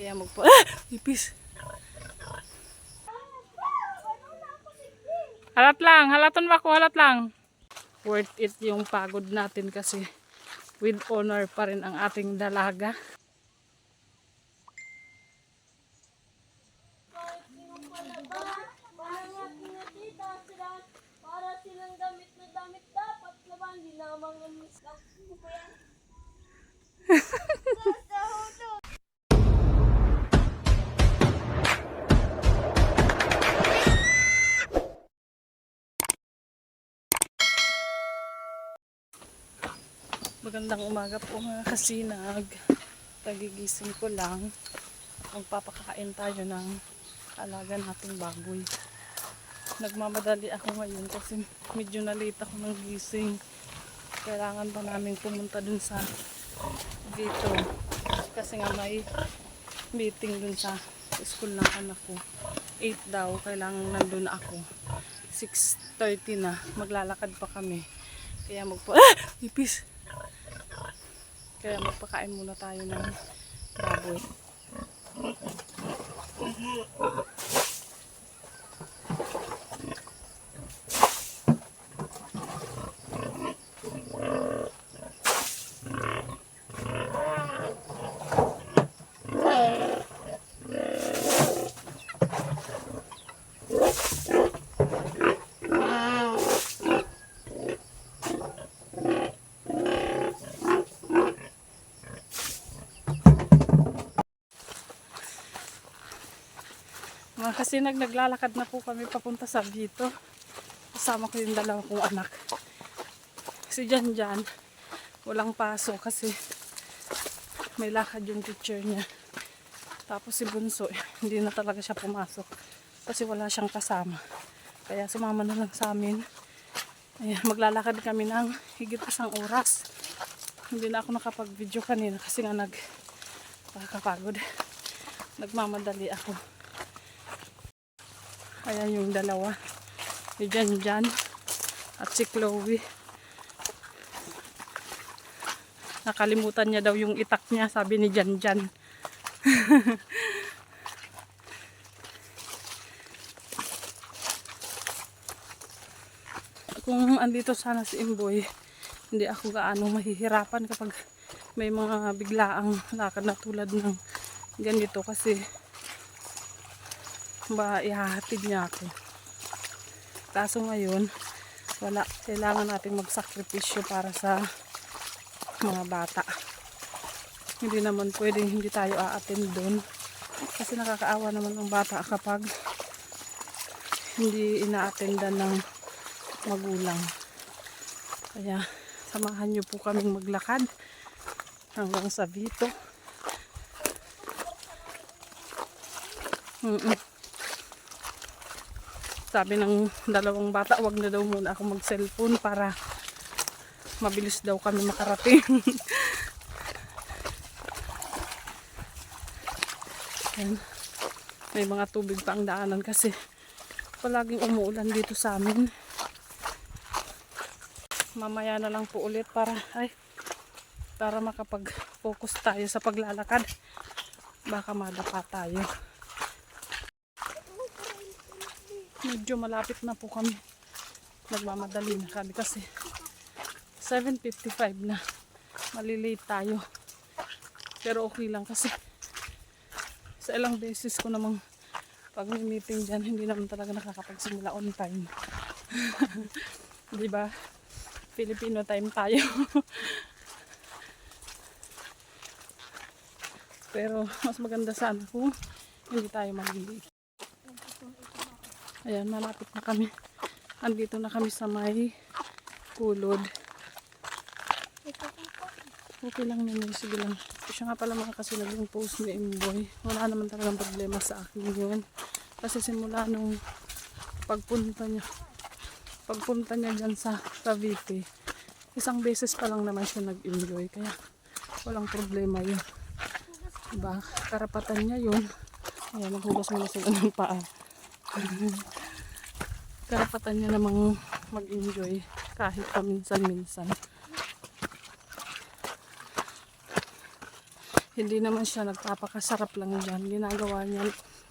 Kaya magpa... Ah! Ipis! Halat lang, halaton ba ko, halat lang. Worth it yung pagod natin kasi with honor pa rin ang ating dalaga. Para silang damit na damit dapat naman, hindi na mga mislang po yan. Magandang umaga po mga kasinag. Tagigising ko lang. Magpapakain tayo ng alaga nating baboy. Nagmamadali ako ngayon kasi medyo na-late ako ng gising. Kailangan pa namin pumunta dun sa dito. Kasi nga may meeting dun sa school ng anak ko. 8 daw, kailangan nandun ako. 6:30 na, maglalakad pa kami. Kaya Ipis! Kaya magpakain muna tayo ng baboy. Mga kasinag, naglalakad na po kami papunta sa dito. Kasama ko yung dalawa kong anak. Si Jan walang paso kasi may lakad yung teacher niya. Tapos si Bunso, hindi na talaga siya pumasok kasi wala siyang kasama. Kaya sumama na lang sa amin. Ayan, maglalakad kami ng higit 1 oras. Hindi na ako nakapag-video kanina kasi nga nakakapagod. Nagmamadali ako. Ayan yung dalawa. Si Jan at si Chloe. Nakalimutan niya daw yung itak niya, sabi ni Jan. Kung andito sana si Imboy, hindi ako gaano mahihirapan kapag may mga biglaang lakad na tulad ng ganito kasi ihahatid niya ako. Kaso ngayon, wala. Kailangan natin magsakripisyo para sa mga bata. Hindi naman pwedeng hindi tayo aattend doon. Kasi nakakaawa naman ang bata kapag hindi ina-attendan ng magulang. Kaya samahan niyo po kaming maglakad hanggang sa dito. Sabi ng dalawang bata, wag na daw muna ako mag-cellphone para mabilis daw kami makarating. Ayan. May mga tubig pa ang daanan kasi palaging umuulan dito sa amin. Mamaya na lang po ulit para makapag-focus tayo sa paglalakad. Baka madapa tayo. Medyo malapit na po kami. Nagmamadali na kami kasi 7:55 na. Malilate tayo. Pero okay lang kasi sa ilang beses ko namang pag may meeting dyan, hindi naman talaga nakakapagsimula on time. Diba? Filipino time tayo. Pero mas maganda sana kung hindi tayo malilate. Ayan, malapit na kami. Andito na kami sa may kulod. Okay lang naman, sige lang. Siya nga pala mga kasinag yung post ni Imboy. Wala naman talagang problema sa akin yun. Kasi simula nung pagpunta niya dyan sa Cavite, isang beses pa lang naman siya nag-enjoy. Kaya walang problema yun. Diba? Karapatan niya yun. Ayan, maghugas muna sila ng paa. Karapatan niya namang mag-enjoy kahit paminsan-minsan. Hindi naman siya nagpapakasarap lang dyan. Ginagawa niya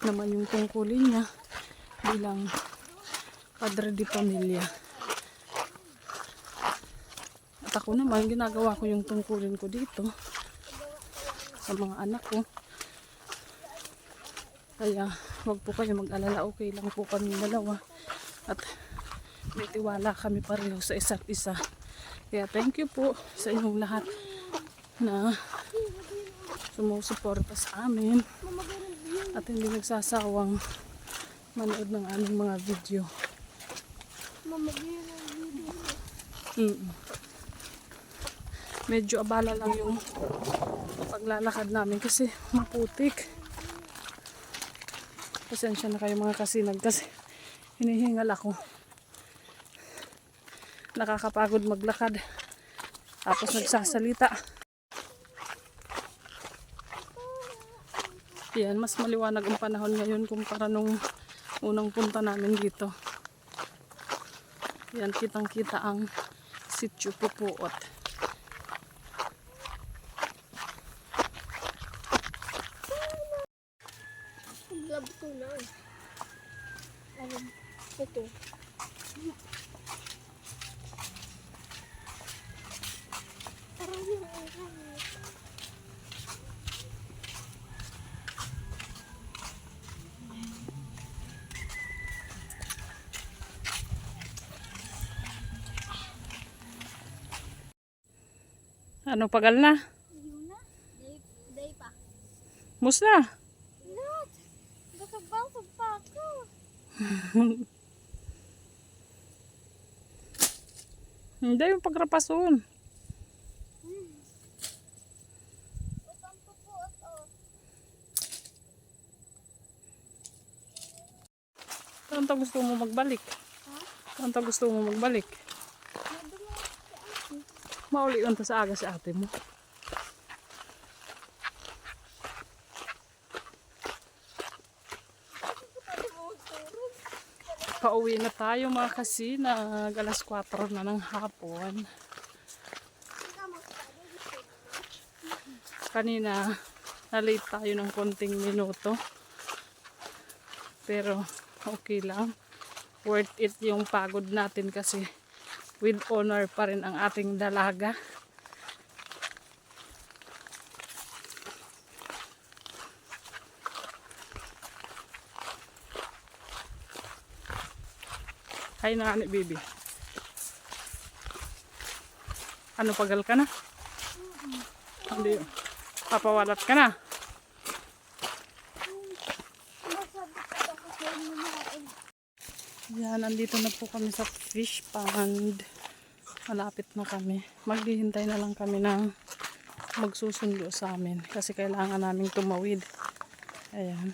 naman yung tungkulin niya bilang padre de pamilya. At ako naman, ginagawa ko yung tungkulin ko dito sa mga anak ko. Kaya wag po kayo mag-alala, okay lang po kami dalawa. At may tiwala kami pareho sa isa't isa. Kaya thank you po sa inyong lahat na sumusuporta sa amin at hindi nagsasawang manood ng aming mga video. Medyo abala lang yung paglalakad namin kasi maputik. Pasensya na kayo mga kasinag kasi hinihingal ako. Nakakapagod maglakad. Tapos nagsasalita. Yan, mas maliwanag ang panahon ngayon kumpara nung unang punta namin dito. Yan, kitang-kita ang sitio Pupuot. Love ko na. Ito. Parang yung Ano, pagal na? yun na. Day pa. Musta? Not. Nakabangkag pa ako. Hindi, yung pagrapason. Utang po po ito. Saan ta gusto mo magbalik? Ha? Saan ta gusto mo magbalik? Nadumi ako si ate. Mauli lang ta sa aga si ate mo. Pwede mo magturog. Pauwi na tayo mga kasinag. Alas 4 na ng hapon. Ikaw magsabi. Kanina, na-late tayo ng konting minuto. Pero, okay lang. Worth it yung pagod natin kasi with honor pa rin ang ating dalaga. Hay na ni baby. Ano, pagal ka na? Hindi. Papawalat ka na? Masabi ko ako sa inyo mga Yan, nandito na po kami sa fish pond. Malapit na kami. Maghihintay na lang kami ng magsusundo sa amin. Kasi kailangan naming tumawid. Ayan.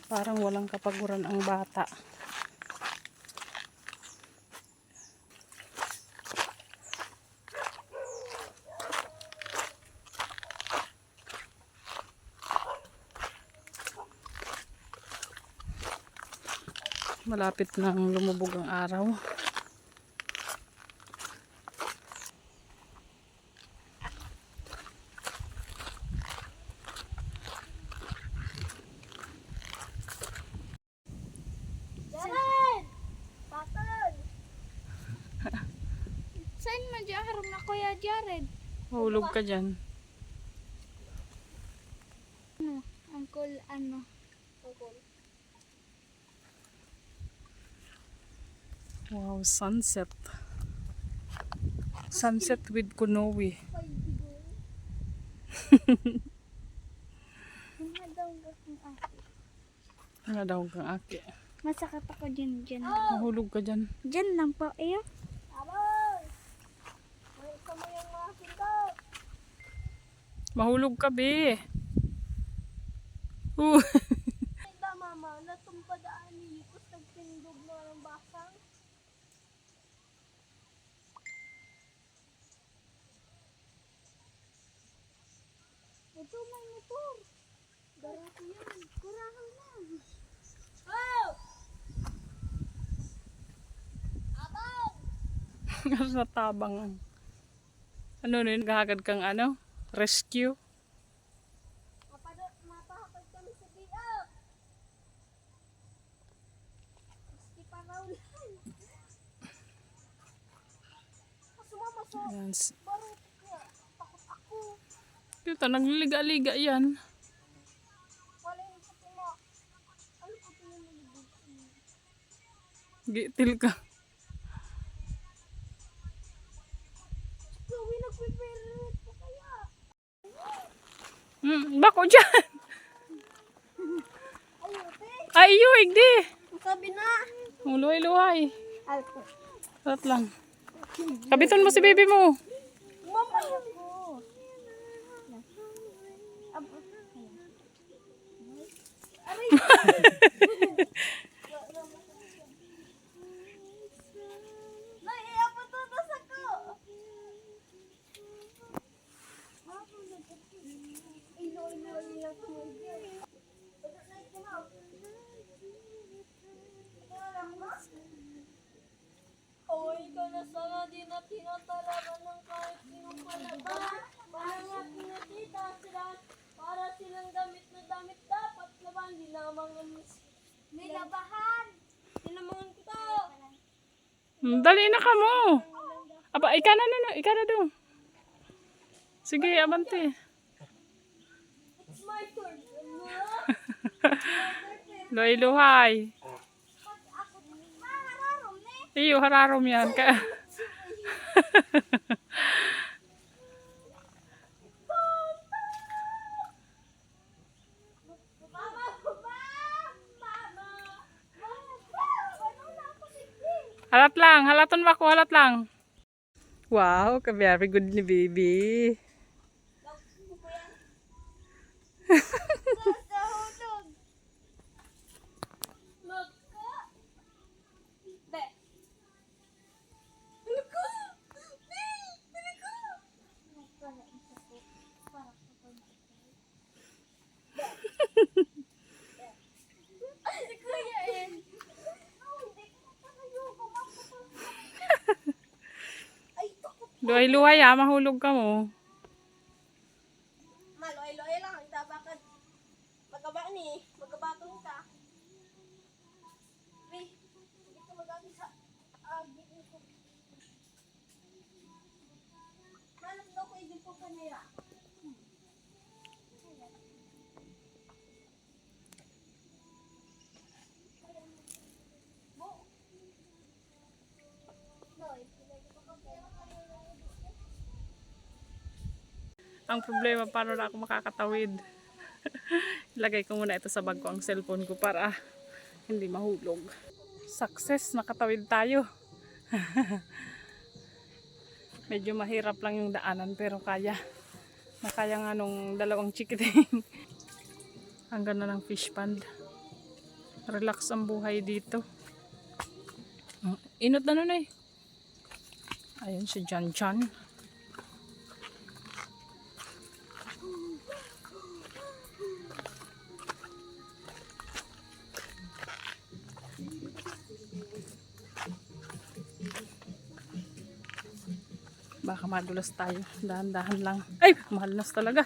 Parang walang kapaguran ang bata. Malapit nang lumubog ang araw. Jared! Patod! Saan man dyan harap na Kuya Jared? Mahulog ka dyan. Ano? Uncle ano? Uncle. Wow, sunset. Sunset with Kunowi. Mahadaw ka kung ako. Ano daw kang aki? Masakit ako dyan. Mahulog ka dyan. Dyan lang po, iyo. Abay! May mo yung mga sinto. Mahulog ka, be. Ay ba, mama? Natumpadaan ni Yukos nagtindog na ng basang. Ito may motor. Garako yan. Kurahaw na. Oh! Abang! Sa tabang. Ano rin, gahagad kang ano? Rescue? Mapahapag kami sa BO. Maski pa raw lang. Sumama sa Ayan. barot niya. Takot ako. Dito, nagliliga-liga yan. Wala yung sa pina. Ano po ito yung malibig? Gitil ka. Chloe, nag-prepare po kaya. Bako dyan. Ayote. Ay, iyo, igdi. Sabi na. Luhay-luhay. Alpo. Sarap lang. Kabiton mo si baby mo. Mama ko. Abo. Aray. Nay, iabot to sa ko. Ilo-ilo lang ko. Hoy, ikaw na sana di na tinatalaban ng kahit sinong palaban. Para nga pinatita sila, para silang damit na damit dapat laban. Di namangan nilabahan. Dinamangan kita. Dali na ka mo. Aba, ika na doon. Sige, abante. It's my turn. Luhay-luhay. Pag ako, mahararom ni. Iyo, hararom yan. Mama, mama, mama. Ano na ako sige? Halat lang, halaton ba ko, halat lang. Wow, very good ni baby. Sasahulog. Magka. Be. Magka. Be. Magka. Ay, si Kuya eh. Hindi ko nakatayo. Ay, takot. Luhay-luhay ha, mahulog ka mo. Maloy-loy lang. Ita bakit magkaba ni. Magkabatong ka. Be. Hindi ka mag-agi sa agi ko. Malas daw ko idin po kanila. Ang problema, paano na ako makakatawid? Ilagay ko muna ito sa bag ko, ang cellphone ko, para hindi mahulog. Success, nakatawid tayo. Medyo mahirap lang yung daanan, pero kaya. Nakaya nga nung dalawang chikiting. Ang ganda ng fish pond. Relax ang buhay dito. Inot na nun eh. Ayun si John John. Baka madulas tayo. Dahan-dahan lang. Ay, mahalas talaga.